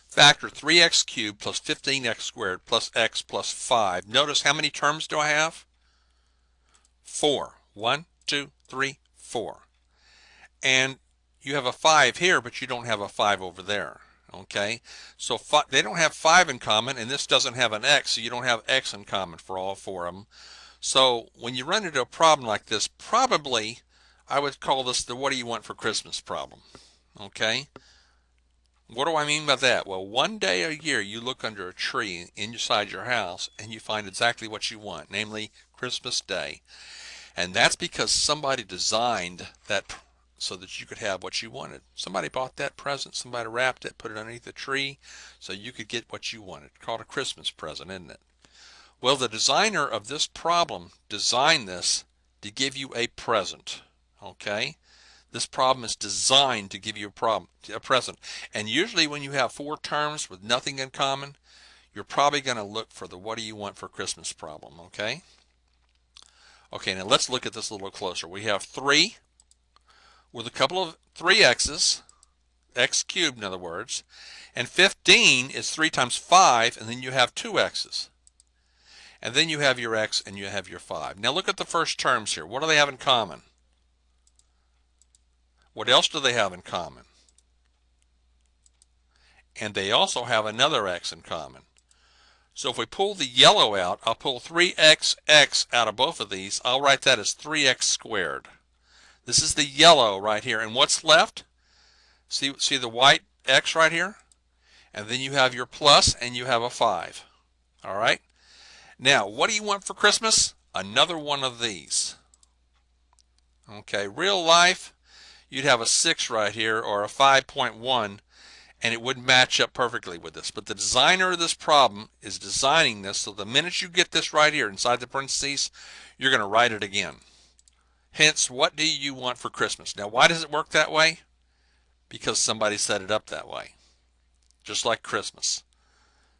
Factor 3x cubed plus 15x squared plus x plus 5. Notice how many terms do I have? 4. 1, 2, 3, 4. And you have a 5 here, but you don't have a 5 over there. Okay, so they don't have 5 in common, and this doesn't have an x, so you don't have x in common for all 4 of them. So when you run into a problem like this, probably I would call this the what do you want for Christmas problem. Okay, what do I mean by that? Well, one day a year you look under a tree inside your house and you find exactly what you want, namely Christmas Day. And that's because somebody designed that so that you could have what you wanted. Somebody bought that present, somebody wrapped it, put it underneath the tree so you could get what you wanted. Called a Christmas present, isn't it? Well, the designer of this problem designed this to give you a present. Okay? This problem is designed to give you a present. And usually when you have 4 terms with nothing in common, you're probably going to look for the what do you want for Christmas problem, okay? Okay, now let's look at this a little closer. We have 3 with a couple of 3x's, x cubed in other words, and 15 is 3 times 5, and then you have 2 x's. And then you have your x and you have your 5. Now look at the first terms here. What do they have in common? What else do they have in common? And they also have another x in common. So if we pull the yellow out, I'll pull 3xx out of both of these. I'll write that as 3x squared. This is the yellow right here. And what's left? See the white x right here? And then you have your plus and you have a 5. All right? Now, what do you want for Christmas? Another one of these. Okay, real life, you'd have a 6 right here or a 5.1, and it wouldn't match up perfectly with this. But the designer of this problem is designing this so the minute you get this right here inside the parentheses, you're going to write it again. Hence, what do you want for Christmas? Now, why does it work that way? Because somebody set it up that way. Just like Christmas.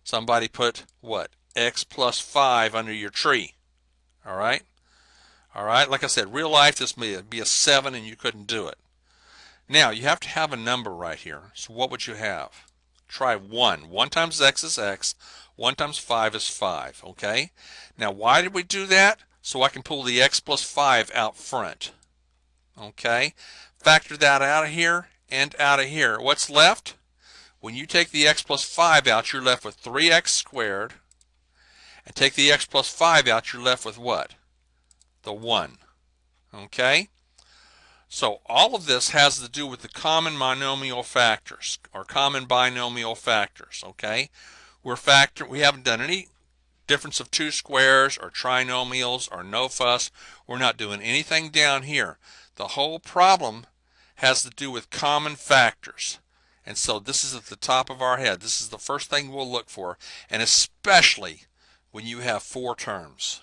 Somebody put, what? X plus 5 under your tree. All right? All right, like I said, real life, this may be a 7 and you couldn't do it. Now, you have to have a number right here. So what would you have? Try 1. 1 times x is x. 1 times 5 is 5. Okay? Now, why did we do that? So I can pull the x plus 5 out front. Okay? Factor that out of here and out of here. What's left? When you take the x plus 5 out, you're left with 3x squared. And take the x plus 5 out, you're left with what? The 1. Okay? So all of this has to do with the common monomial factors or common binomial factors, okay? We haven't done any difference of 2 squares or trinomials or no fuss. We're not doing anything down here. The whole problem has to do with common factors. And so this is at the top of our head. This is the first thing we'll look for, and especially when you have 4 terms.